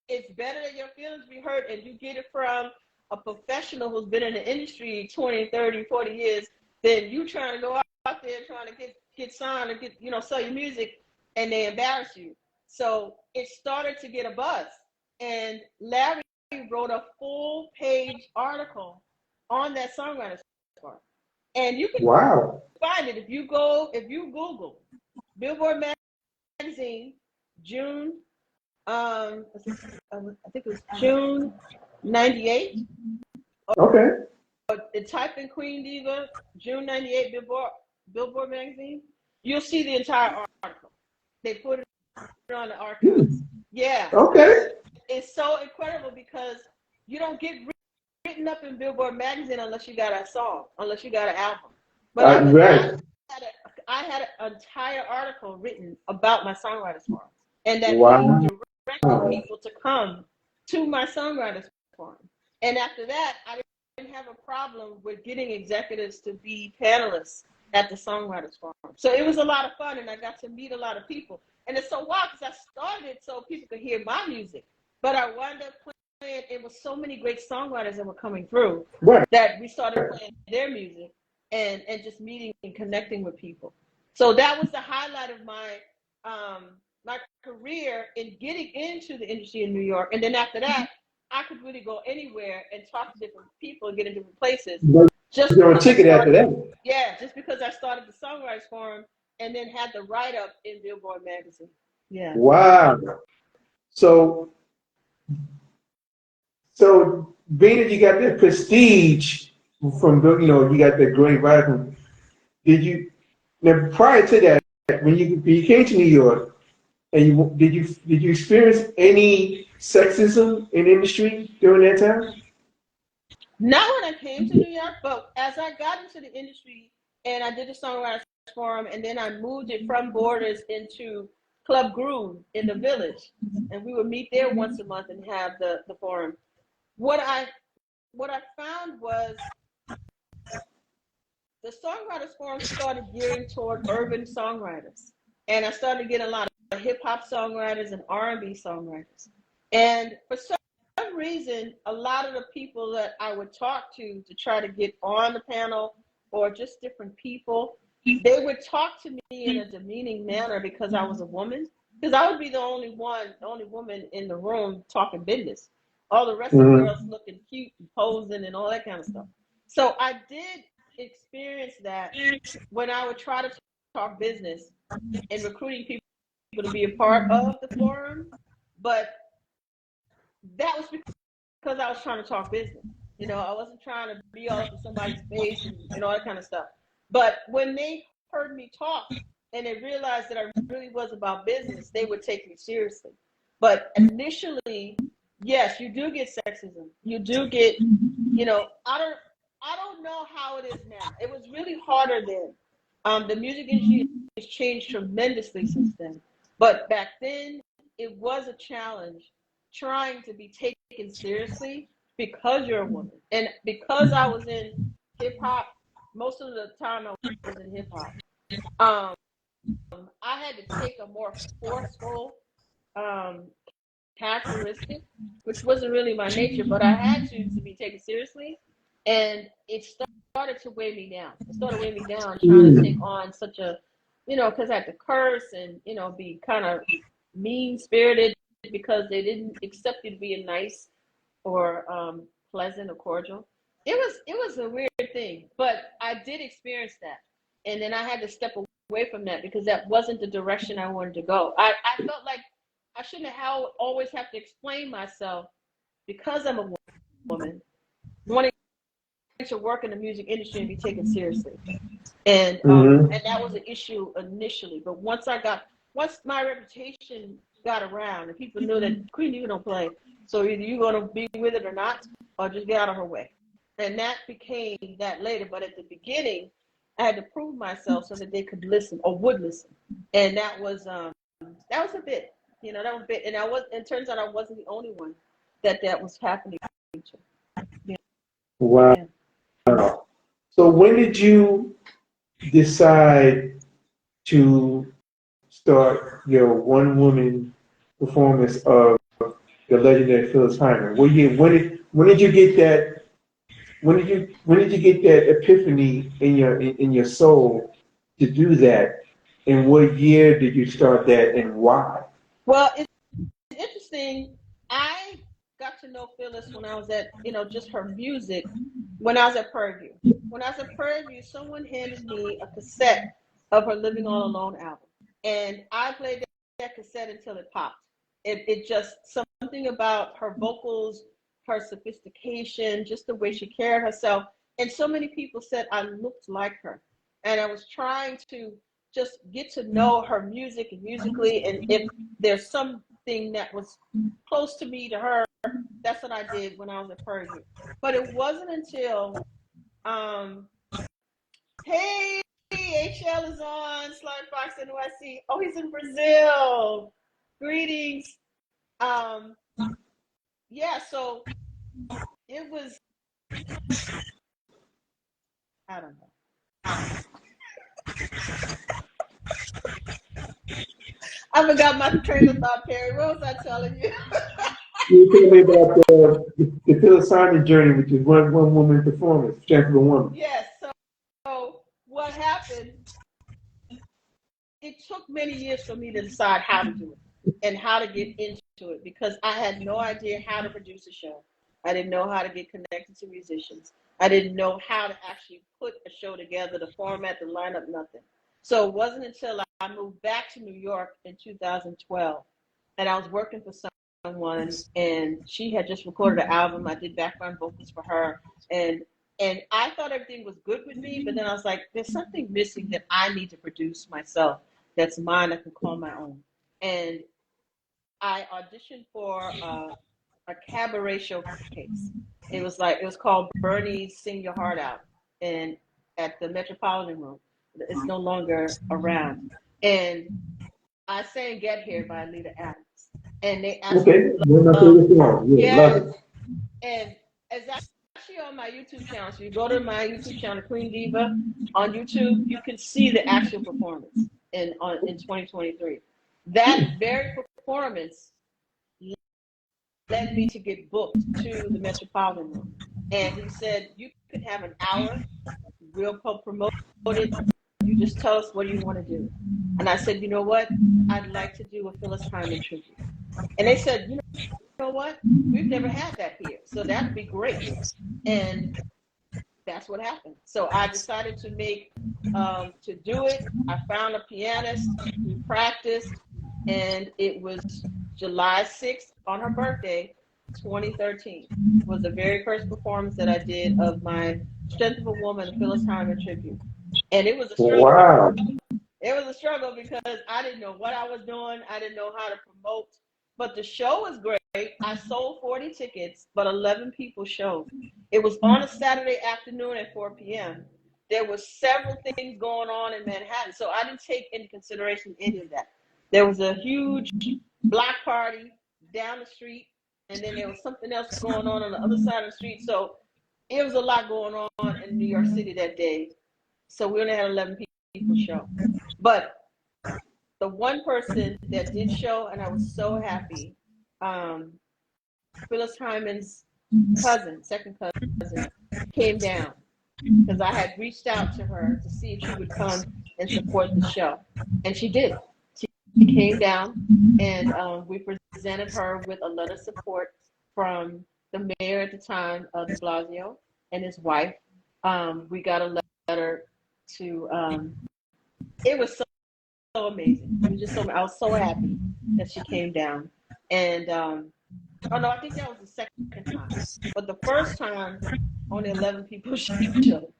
it's better that your feelings be hurt and you get it from a professional who's been in the industry 20, 30, 40 years than you trying to go out there trying to get signed or get, sell your music, and they embarrass you. So it started to get a buzz. And Larry wrote a full page article on that Songwriters Forum. And you can find it if you Google Billboard magazine, June, I think it was June 98. Okay. Type in Queen Diva, June 98 Billboard magazine. You'll see the entire article. They put it on the archives. Yeah. Okay. It's so incredible because you don't get written up in Billboard magazine unless you got a song, unless you got an album. But I had an entire article written about my Songwriters Forum, and that directed people to come to my Songwriters Forum. And after that, I didn't have a problem with getting executives to be panelists at the Songwriters Forum. So it was a lot of fun, and I got to meet a lot of people. And it's so wild because I started it so people could hear my music, but I wound up playing. It was so many great songwriters that were coming through that we started playing their music and just meeting and connecting with people. So that was the highlight of my my career in getting into the industry in New York. And then after that, I could really go anywhere and talk to different people and get in different places. Just because I started the Songwriters Forum and then had the write-up in Billboard magazine. Yeah. Wow. So being that you got that prestige from, you got that great writing, now prior to that, when you came to New York, and did you experience any sexism in the industry during that time? Not when I came to New York, but as I got into the industry and I did the Songwriters Forum, and then I moved it from Borders into Club Groove in the Village, and we would meet there once a month and have the forum. What I found was the Songwriters Forum started gearing toward urban songwriters, and I started getting a lot of hip hop songwriters and R&B songwriters. And for some reason, a lot of the people that I would talk to try to get on the panel or just different people, they would talk to me in a demeaning manner because I was a woman. Because I would be the only woman in the room talking business. All the rest of the girls looking cute and posing and all that kind of stuff. So I did experience that when I would try to talk business and recruiting people to be a part of the forum, but that was because I was trying to talk business. You know, I wasn't trying to be all up in somebody's face and all that kind of stuff. But when they heard me talk and they realized that I really was about business, they would take me seriously. But initially, yes, you do get sexism. You do get, you know, I don't know how it is now. It was really harder then. The music industry has changed tremendously since then. But back then, it was a challenge trying to be taken seriously because you're a woman. And because I was in hip hop, most of the time I was in hip hop, I had to take a more forceful characteristic, which wasn't really my nature, but I had to be taken seriously. And it started to weigh me down. It started weighing me down trying to take on such a, you know, because I had to curse and, you know, be kind of mean spirited because they didn't accept you to be a nice or pleasant or cordial. It was a weird thing, but I did experience that. And then I had to step away from that because that wasn't the direction I wanted to go. I felt like I shouldn't always have to explain myself because I'm a woman, wanting to work in the music industry and be taken seriously. And that was an issue initially. But once my reputation got around and people knew that Queen Diva don't play, so either you're gonna be with it or not, or just get out of her way. And that became that later. But at the beginning, I had to prove myself so that they could listen or would listen. And that was a bit. You know, that was a bit. And it turns out I wasn't the only one that was happening to. Yeah. Wow. Yeah. So when did you decide to start your one woman performance of the legendary Phyllis Hyman? When did you get that? When did you get that epiphany in your soul to do that? And what year did you start that, and why? Well, it's interesting. I got to know Phyllis when I was at, you know, just her music when I was at Prairie View. When I was at Prairie View, someone handed me a cassette of her Living All Alone album. And I played that cassette until it popped. It just, something about her vocals, her sophistication, just the way she carried herself. And so many people said I looked like her. And I was trying to just get to know her music and musically. And if there's something that was close to me, to her, that's what I did when I was at Prairie View. But it wasn't until, hey, HL is on, Sly Fox NYC. Oh, he's in Brazil. Greetings. Yeah, so it was, I don't know. I forgot my train of thought, Perry. What was I telling you? You told me about the Phyllis Hyman journey, which is one woman performance, Strength of a Woman. Yes, so what happened, it took many years for me to decide how to do it and how to get into it because I had no idea how to produce a show. I didn't know how to get connected to musicians. I didn't know how to actually put a show together, the format, the lineup, nothing. So it wasn't until I moved back to New York in 2012 and I was working for someone and she had just recorded an album. I did background vocals for her and I thought everything was good with me, but then I was like, there's something missing that I need to produce myself that's mine, I can call my own. And I auditioned for a cabaret showcase. It was called Bernie's Sing Your Heart Out, and at the Metropolitan Room. It's no longer around. And I sang Get Here by Lita Adams. And they Okay, one of my favorite songs. Yeah, love it. And it's actually on my YouTube channel. So you go to my YouTube channel, Queen Diva, on YouTube, you can see the actual performance in 2023. That very performance led me to get booked to the Metropolitan Room. And he said, you could have an hour, We'll promote it. You just tell us what you want to do. And I said, you know what? I'd like to do a Phyllis Hyman tribute. And they said, you know what? We've never had that here. So that'd be great. And that's what happened. So I decided to do it. I found a pianist. We practiced. And it was July 6th on her birthday, 2013, was the very first performance that I did of my Strength of a Woman, Phyllis Hyman tribute. And it was a struggle. Wow. It was a struggle because I didn't know what I was doing. I didn't know how to promote. But the show was great. I sold 40 tickets, but 11 people showed. It was on a Saturday afternoon at 4 p.m. There were several things going on in Manhattan, so I didn't take into consideration any of that. There was a huge block party down the street, and then there was something else going on the other side of the street. So it was a lot going on in New York City that day. So we only had 11 people show. But the one person that did show, and I was so happy, Phyllis Hyman's cousin, second cousin, came down because I had reached out to her to see if she would come and support the show. And she did. She came down, and we presented her with a letter of support from the mayor at the time, de Blasio, and his wife. We got a letter to, it was so amazing. It was just so, I was so happy that she came down. And, oh no, I think that was the second time. But the first time, only 11 people showed.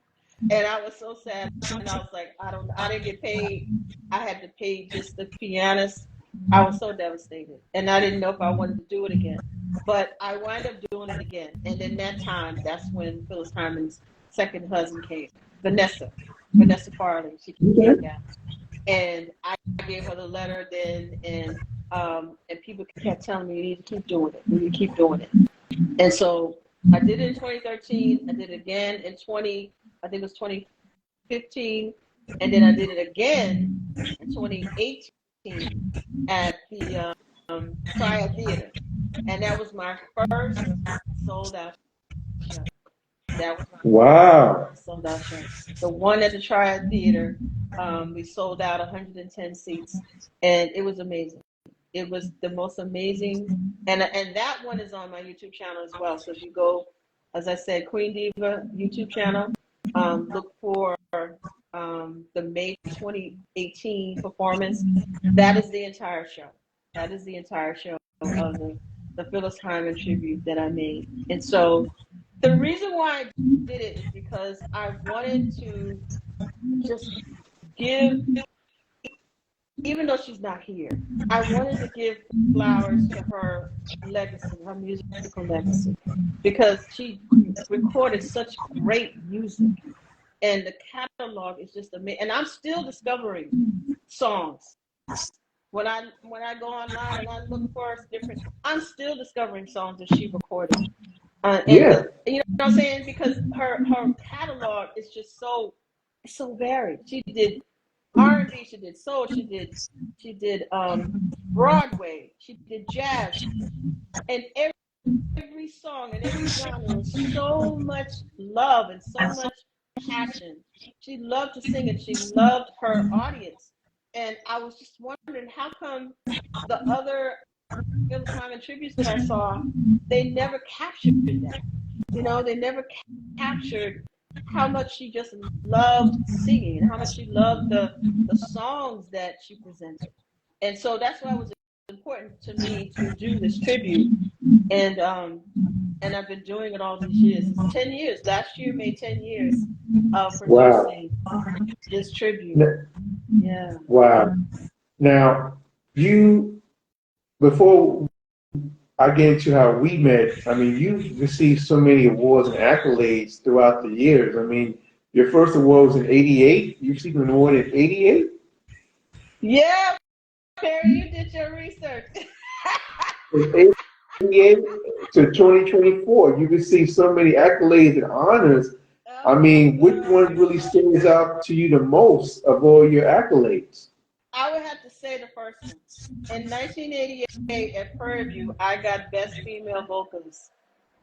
And I was so sad. And I was like, I didn't get paid. I had to pay just the pianist. I was so devastated. And I didn't know if I wanted to do it again. But I wound up doing it again. And in that time, that's when Phyllis Hyman's second husband came, Vanessa Farley. She came down. And I gave her the letter then, and people kept telling me, you need to keep doing it. You need to keep doing it. And so I did it in 2013. I did it again in 2015. And then I did it again in 2018 at the Triad Theater. And that was my first sold out show. That was my first sold out show. The one at the Triad Theater, we sold out 110 seats, and it was amazing. It was the most amazing, and that one is on my YouTube channel as well. So if you go, as I said, Queen Diva YouTube channel, look for the May 2018 performance. That is the entire show. That is the entire show of the Phyllis Hyman tribute that I made. And so the reason why I did it is because I wanted to just give, even though she's not here, I wanted to give flowers to her legacy, her musical legacy, because she recorded such great music, and the catalog is just amazing. And I'm still discovering songs. When I go online and I look for different, I'm still discovering songs that she recorded. You know what I'm saying? Because her catalog is just so varied. She did R&B, she did soul, she did Broadway, she did jazz, and every song and every genre was so much love and so much passion. She loved to sing and she loved her audience. And I was just wondering, how come the other Phyllis Hyman tributes that I saw, they never captured that? You know, they never captured how much she just loved singing, how much she loved the songs that she presented. And so that's why it was important to me to do this tribute. And I've been doing it all these years. It's 10 years. Last year made 10 years of producing this tribute. Yeah. Wow. Now, before I get into how we met, I mean, you've received so many awards and accolades throughout the years. I mean, your first award was in '88. You received an award in '88? Yeah, Perry, you did your research. From '88 to 2024, you received so many accolades and honors. I mean, which one really stands out to you the most of all your accolades? I would have to say the first one. In 1988 at Prairie View, I got Best Female Vocalist,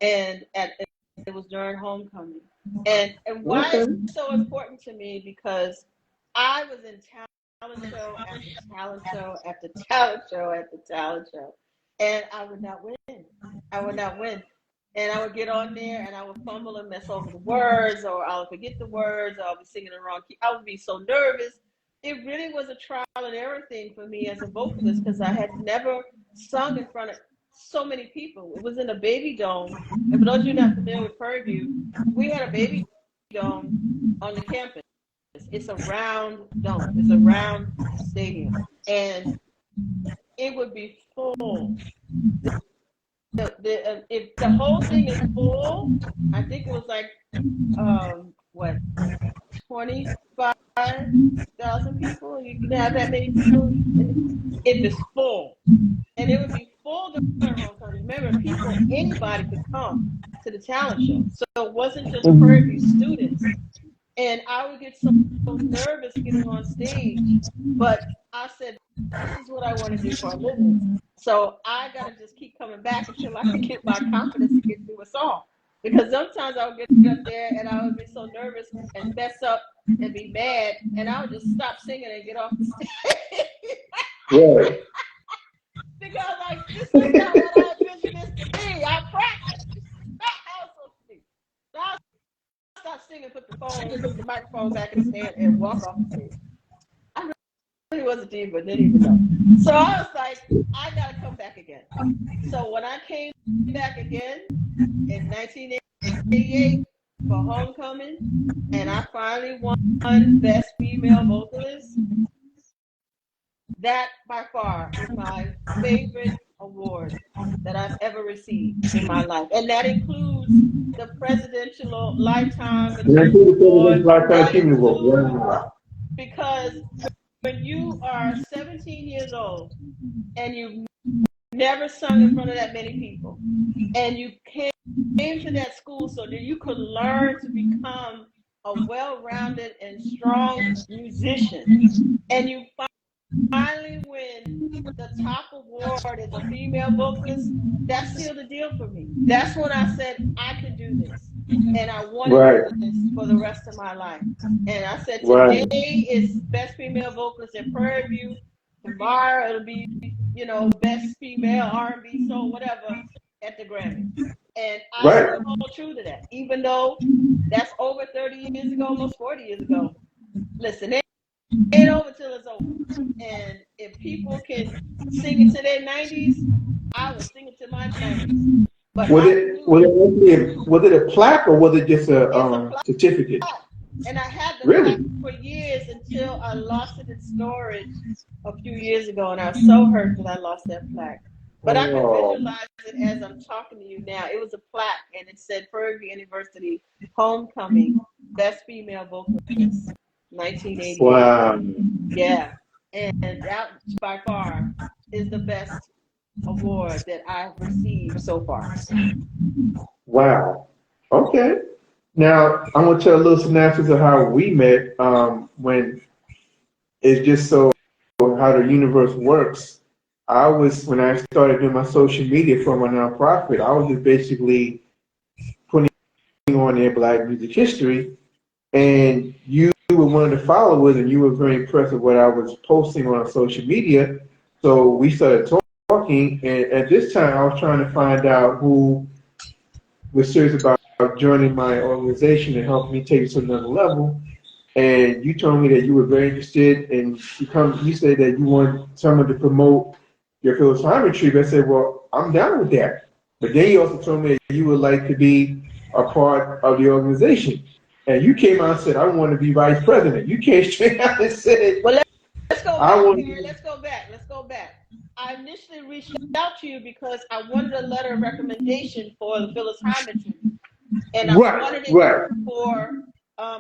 and it was during homecoming. And why Okay. it's so important to me, because I was in talent show after talent show after talent show after talent show, and I would not win. I would not win. And I would get on there and I would fumble and mess over the words, or I would forget the words, or I would be singing the wrong key. I would be so nervous. It really was a trial and error thing for me as a vocalist, because I had never sung in front of so many people. It was in a baby dome. And for those of you not familiar with Prairie View, we had a baby dome on the campus. It's a round dome. It's a round stadium. And it would be full. If the whole thing is full, I think it was like what, 25,000 people. You can have that many people if it's full, and it would be full during homecoming. Remember, anybody could come to the talent show, so it wasn't just Prairie View students. And I would get so nervous getting on stage, but I said, this is what I want to do for a living. So I got to just keep coming back until I can get my confidence to get through a song. Because sometimes I would get up there and I would be so nervous and mess up and be mad, and I would just stop singing and get off the stage. Right. Because like, this is not what I envisioned this to be. I practiced. I was so stupid. So I stop singing, put the microphone back in his hand, and walk off the stage. I really was a diva, didn't even know. So I was like, I gotta come back again. So when I came back again in 1988 for homecoming, and I finally won Best Female Vocalist, that by far is my favorite award that I've ever received in my life. And that includes the Presidential Lifetime Achievement Award. That includes, because when you are 17 years old and you've never sung in front of that many people, and you came to that school so that you could learn to become a well-rounded and strong musician, and you finally win the top award as a female vocalist, that sealed the deal for me. That's when I said, I can do this. And I want to do this for the rest of my life. And I said, today is Best Female Vocalist at Prairie View. Tomorrow it'll be, Best Female R&B Soul, whatever, at the Grammy. And I still hold true to that, even though that's over 30 years ago, almost 40 years ago. Listen, it ain't over till it's over. And if people can sing it to their 90s, I will sing it to my 90s. But was it a plaque, or was it just a certificate? And I had the plaque for years until I lost it in storage a few years ago, and I was so hurt that I lost that plaque. But I can visualize it as I'm talking to you now. It was a plaque, and it said Prairie View University Homecoming Best Female Vocalist, 1988. Wow. Yeah, and that by far is the best award that I've received so far. Wow. Okay. Now I'm gonna tell a little synopsis of how we met. When it's just so how the universe works. When I started doing my social media for my nonprofit, I was just basically putting on there Black music history, and you were one of the followers, and you were very impressed with what I was posting on social media. So we started talking, and at this time, I was trying to find out who was serious about joining my organization and helping me take it to another level. And you told me that you were very interested, and you said that you want someone to promote your Phyllis Hyman tribute. I said, well, I'm down with that. But then you also told me that you would like to be a part of the organization. And you came out and said, I want to be vice president. You came straight out and said, well, let's go back here. Let's go back. I initially reached out to you because I wanted a letter of recommendation for the Phyllis Hyman tribute. And I wanted it for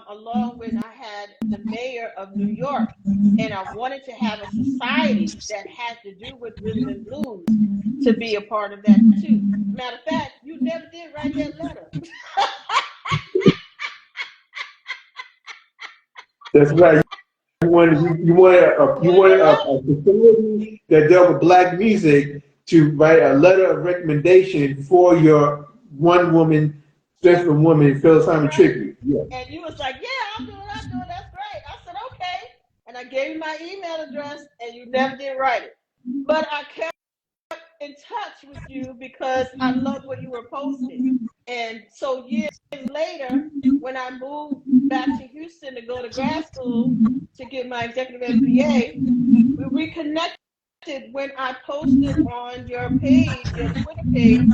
along with, I had the mayor of New York, and I wanted to have a society that had to do with rhythm and blues to be a part of that too. Matter of fact, you never did write that letter. That's right. You wanted a facility that dealt with Black music to write a letter of recommendation for your one woman Just for women in Philistine right? tribute. Yeah. And you was like, yeah, I'll do it, that's great. I said, okay. And I gave you my email address, and you never did write it. But I kept in touch with you because I loved what you were posting. And so years later, when I moved back to Houston to go to grad school to get my executive MBA, we reconnected when I posted on your page, your Twitter page,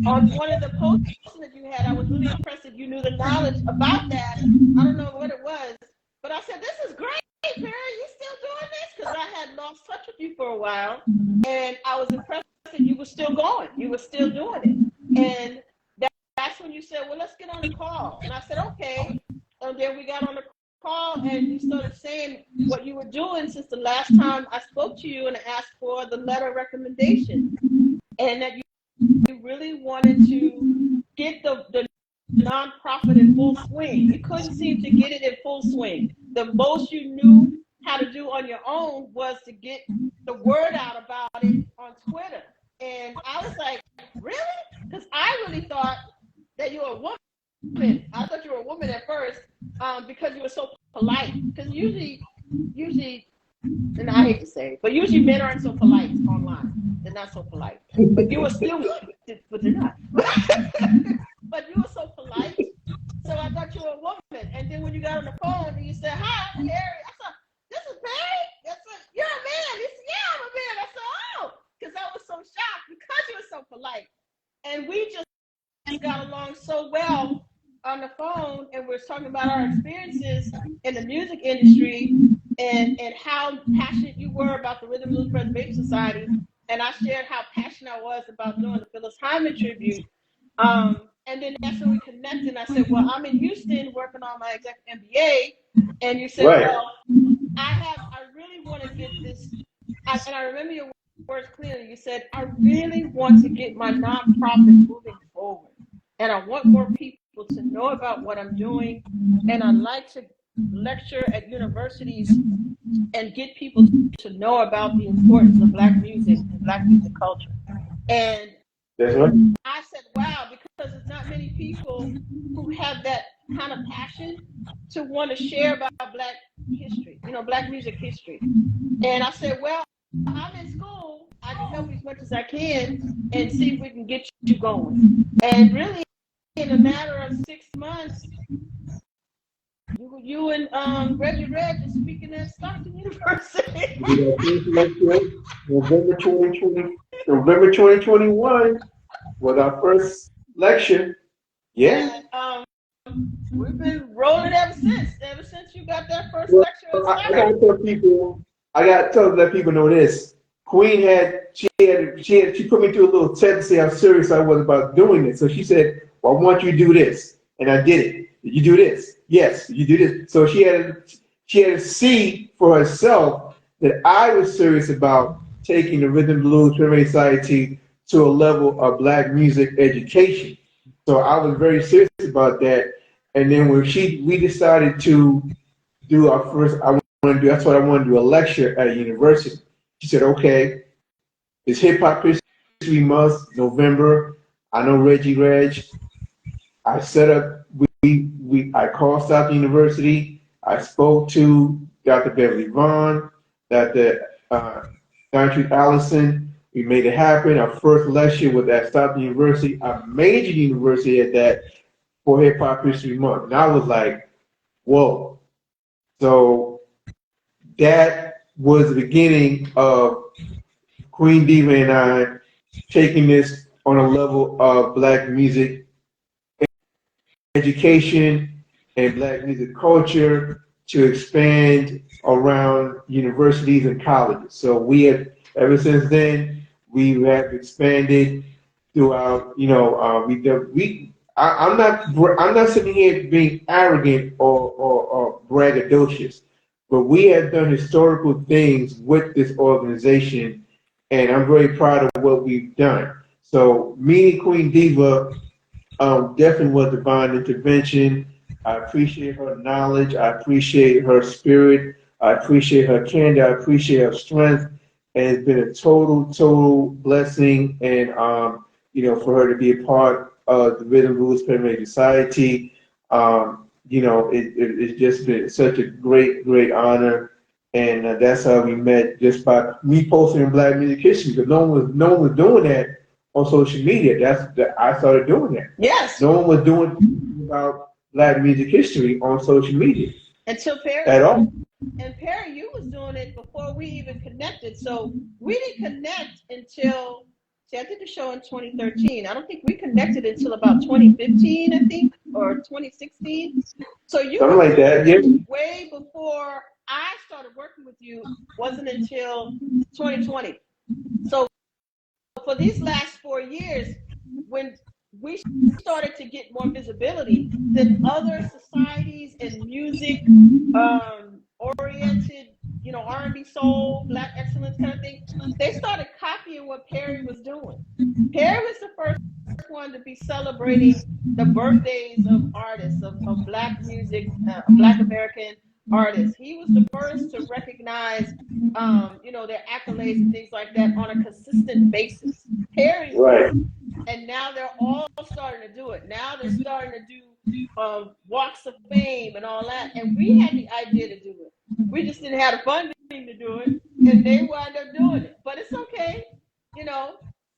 on one of the posts that you had. I was really impressed that you knew the knowledge about that. I don't know what it was, but I said, this is great, Perry. You still doing this? Because I had lost touch with you for a while, and I was impressed that you were still going. You were still doing it. And that's when you said, well, let's get on the call. And I said, okay. And then we got on the call, and you started saying what you were doing since the last time I spoke to you and asked for the letter of recommendation, and that you really wanted to get the nonprofit in full swing. You couldn't seem to get it in full swing. The most you knew how to do on your own was to get the word out about it on Twitter. And I was like, really? Because I really thought that you were a woman. I thought you were a woman at first, because you were so polite. Because usually, and I hate to say it, but usually men aren't so polite online. They're not so polite. But you were still, but they're not. But you were so polite, so I thought you were a woman. And then when you got on the phone and you said, hi, I'm Perry. I said, this is Perry? I said, you're a man. He said, yeah, I'm a man. I said, oh, because I was so shocked because you were so polite. And we just got along so well on the phone, and we're talking about our experiences in the music industry and how passionate you were about the Rhythm and Blues Preservation Society. And I shared how passionate I was about doing the Phyllis Hyman tribute. And then that's when we connected. And I said, well, I'm in Houston working on my executive MBA. And you said, Right. well, I really want to get this. And I remember your words clearly. You said, I really want to get my nonprofit moving forward. And I want more people to know about what I'm doing. And I like to lecture at universities and get people to know about the importance of Black music and Black music culture. And That's right. I said, wow, because there's not many people who have that kind of passion to want to share about Black history, Black music history. And I said, well, I'm in school. I can help you as much as I can and see if we can get you going. And really, in a matter of 6 months, you and Reggie Reg is speaking at Stockton University. November 2021 was our first lecture. Yeah. And, we've been rolling ever since you got that first lecture. I gotta let people know this. Queen she put me through a little test to see how serious I was about doing it. So she said, well, I want you to do this. And I did it. Did you do this? Yes, you do this. So she had to see for herself that I was serious about taking the Rhythm Blues Preservation Society to a level of Black music education. So I was very serious about that. And then when we decided to do our first, that's what I want to do, a lecture at a university. She said, okay, it's Hip Hop History Month, November. I know Reggie Reg. I set up, I called South University. I spoke to Dr. Beverly Vaughn, Dr. Dontrell Allison. We made it happen. Our first lecture was at South University, a major university at that, for Hip Hop History Month. And I was like, whoa. So that was the beginning of Queen Diva and I taking this on a level of Black music education and Black music culture to expand around universities and colleges. So we have, ever since then, we have expanded throughout, I'm not sitting here being arrogant or braggadocious, but we have done historical things with this organization, and I'm very proud of what we've done. So meeting Queen Diva definitely was divine intervention. I appreciate her knowledge. I appreciate her spirit. I appreciate her candor. I appreciate her strength. And it's been a total blessing, and for her to be a part the Rhythm Blues Paramedic Society. It's just been such a great honor, and that's how we met, just by me posting in Black Music History, because no one was doing that on social media. I started doing that. Yes. No one was doing about Black music history on social media until Perry at all. And Perry, you was doing it before we even connected. So we didn't connect until, I did the show in 2013. I don't think we connected until about 2015, I think, or 2016. So you something like that, yeah. Way before I started working with you, wasn't until 2020. So for these last 4 years, when we started to get more visibility, then other societies and music oriented, R&B, soul, Black excellence kind of thing, they started copying what Perry was doing. Perry was the first one to be celebrating the birthdays of artists, of Black music, Black American artists. He was the first to recognize, their accolades and things like that on a consistent basis. Perry, right. And now they're all starting to do it. Now they're starting to do walks of fame and all that. And we had the idea to do it. We just didn't have the funding to do it, and they wound up doing it. But it's okay.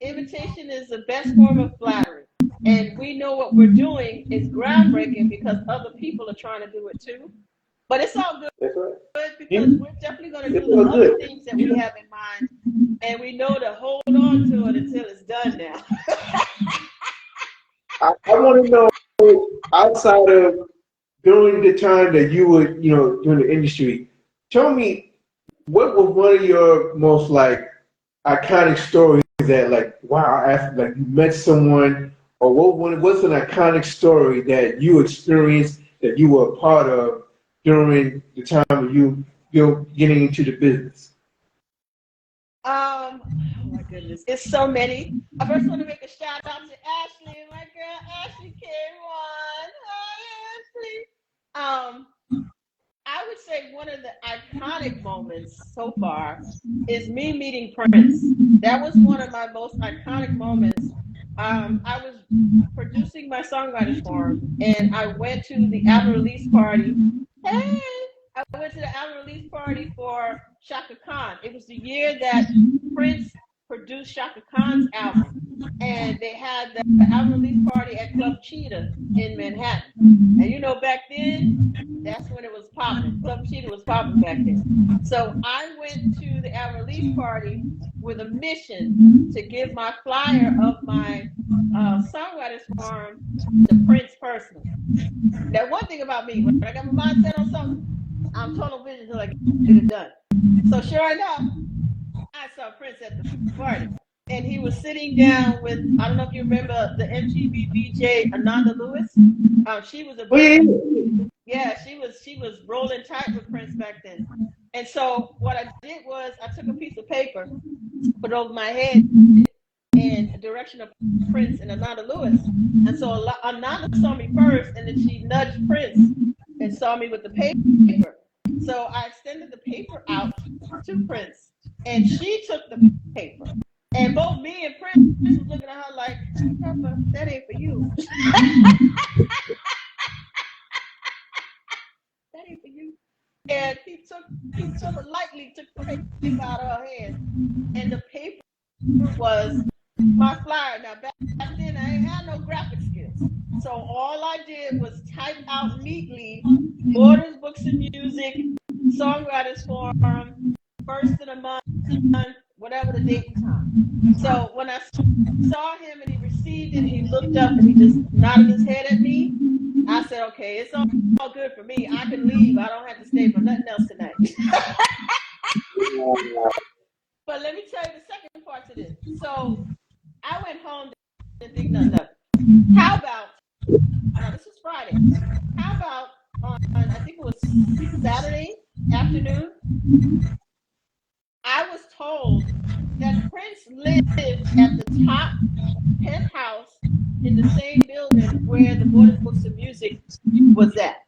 Imitation is the best form of flattery. And we know what we're doing is groundbreaking because other people are trying to do it too. But it's all good. That's right. Because we're definitely going to do the other things that we have in mind. And we know to hold on to it until it's done now. I want to know, outside of during the time that you were, doing the industry, tell me, what was one of your most iconic stories that wow, after you met someone, or what's an iconic story that you experienced that you were a part of during the time of you getting into the business? Oh my goodness, it's so many. I first want to make a shout out to Ashley, my girl Ashley came on. Hi, Ashley. I would say one of the iconic moments so far is me meeting Prince. That was one of my most iconic moments. I was producing my songwriters forum, and I went to the album release party. Hey, I went to the album release party for Shaka Khan. It was the year that Prince produced Shaka Khan's album, and they had the album release party at Club Cheetah in Manhattan. And back then, that's when it was popping. Club Cheetah was popping back then. So I went to the album release party with a mission to give my flyer of my songwriters forum to Prince personally. Now, one thing about me, when I got my mind set on something, I'm tunnel vision until I get it done. So sure enough, I saw Prince at the party. And he was sitting down with, I don't know if you remember the MTV VJ Ananda Lewis. She was she was rolling tight with Prince back then. And so what I did was I took a piece of paper, put it over my head in the direction of Prince and Ananda Lewis. And so Ananda saw me first, and then she nudged Prince and saw me with the paper. So I extended the paper out to Prince, and she took the paper. And both me and Prince was looking at her like, that ain't for you. That ain't for you. And he lightly took the paper out of her hand. And the paper was my flyer. Now, back then, I ain't had no graphic skills. So all I did was type out neatly Borders, Books, and Music, Songwriters Forum, first of the month, whatever the date and time. So when I saw him and he received it, he looked up and he just nodded his head at me. I said, okay, it's all good for me. I can leave. I don't have to stay for nothing else tonight. But let me tell you the second part to this. So I went home, didn't think nothing of it. How about, this was Friday. How about on, I think it was Saturday afternoon, I was told that Prince lived at the top penthouse in the same building where the Borders Books of Music was at.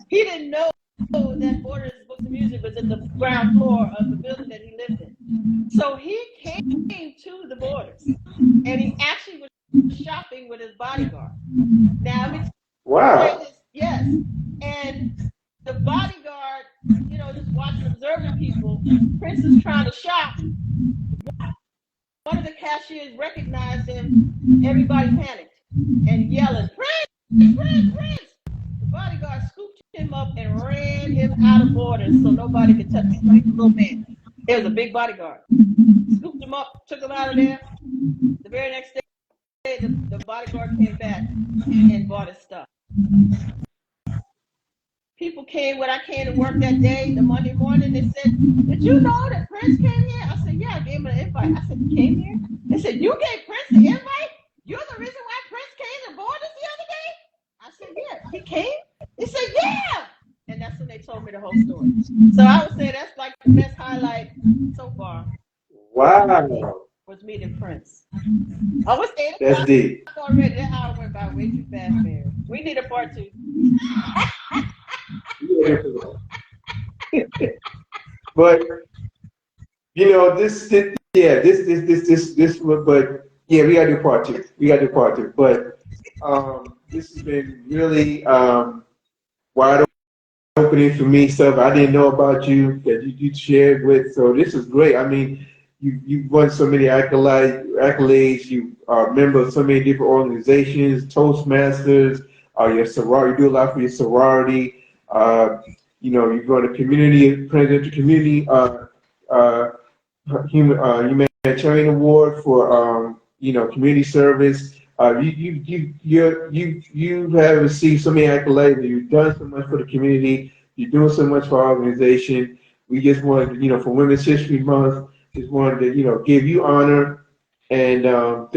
He didn't know that Borders Books of Music was at the ground floor of the building that he lived in. So he came to the Borders, and he actually was shopping with his bodyguard. Now, let me Wow. say this, yes. And the bodyguard, just watching, observing people, Prince is trying to shop. One of the cashiers recognized him. Everybody panicked and yelling, Prince, Prince, Prince. The bodyguard scooped him up and ran him out of Borders so nobody could touch him. He's a little man. It was a big bodyguard. Scooped him up, took him out of there. The very next day, the bodyguard came back and bought his stuff. People came when I came to work that day, the Monday morning. They said, "Did you know that Prince came here?" I said, "Yeah, I gave him an invite." I said, "He came here?" They said, "You gave Prince the invite? You're the reason why Prince came to Borders the other day?" I said, "Yeah, he came." They said, "Yeah," and that's when they told me the whole story. So I would say that's like the best highlight so far. Wow. Was meeting Prince. Oh, it's 8 That's o'clock deep. already. That hour went by way too fast, Mary. We need a part 2. But but yeah, we gotta do part two. We gotta do part two. But this has been really wide opening for me, stuff I didn't know about you that you shared with. So this is great. I mean, you've won so many accolades. You are a member of so many different organizations, Toastmasters. Your sorority, you do a lot for your sorority. You go to community, presidential community. Uh, Humanitarian Award for community service. You have received so many accolades. You've done so much for the community. You're doing so much for our organization. We just wanted to, for Women's History Month, just wanted to give you honor and I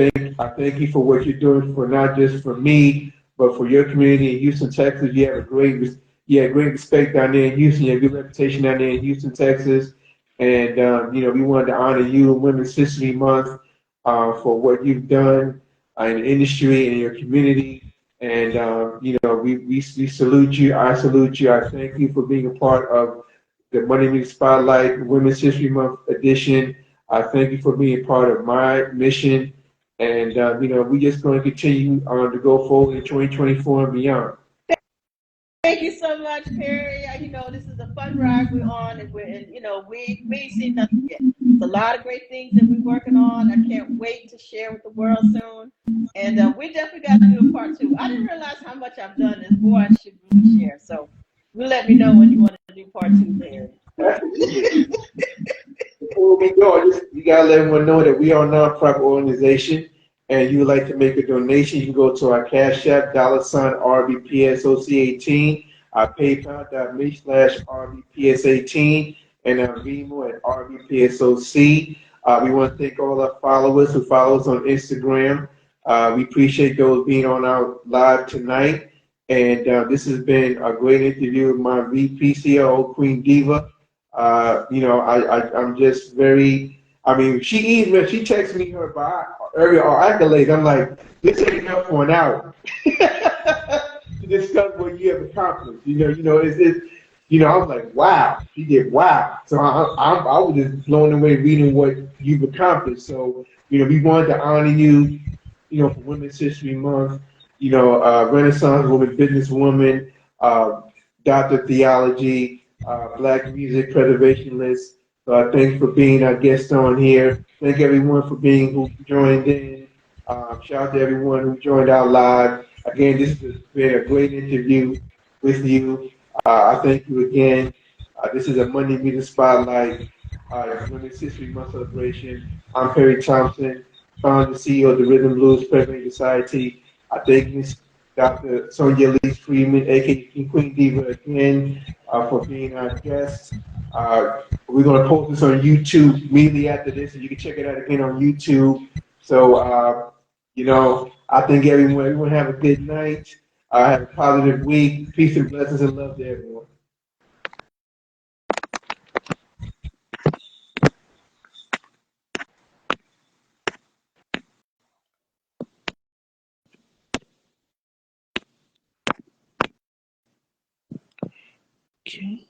thank you for what you're doing for not just for me but for your community in Houston, Texas. You have great respect down there in Houston. You have a good reputation down there in Houston, Texas. And, we wanted to honor you in Women's History Month for what you've done in the industry and in your community. And, we salute you. I salute you. I thank you for being a part of the Money Meets Spotlight Women's History Month edition. I thank you for being part of my mission. And, we're just going to continue to go forward in 2024 and beyond. Thank you so much, Perry. This is a fun ride we're on, and we ain't seen nothing yet. There's a lot of great things that we're working on. I can't wait to share with the world soon. And we definitely got to do a part 2. I didn't realize how much I've done. There's more I should really share. So you let me know when you want to do part 2, Perry. Before we go, you gotta let everyone know that we are a nonprofit organization, and you would like to make a donation, you can go to our Cash App, $RBPSOC18, our PayPal.me/RBPS18, and our Venmo at RBPSOC. We want to thank all our followers who follow us on Instagram. We appreciate those being on our live tonight. And this has been a great interview with my VP COO, Queen Diva. I'm just very. I mean, she texts me her accolades. I'm like, this ain't enough for an hour to discuss what you have accomplished. I was like, wow, she did wow. So I was just blown away reading what you've accomplished. So we wanted to honor you, for Women's History Month. Renaissance woman, businesswoman, Doctor of Theology, Black music preservationist. Thanks for being our guest on here. Thank everyone for who joined in. Shout out to everyone who joined our live. Again, this has been a great interview with you. I thank you again. This is a Monday Media Spotlight, Women's History Month celebration. I'm Perry Thompson, founder and CEO of the Rhythm Blues Preservation Society. I thank Ms. Dr. Sonia Lee Freeman, aka Queen Diva, again for being our guest. We're going to post this on YouTube immediately after this, and you can check it out again on YouTube. So, I think everyone have a good night. Have a positive week. Peace and blessings and love to everyone. Okay.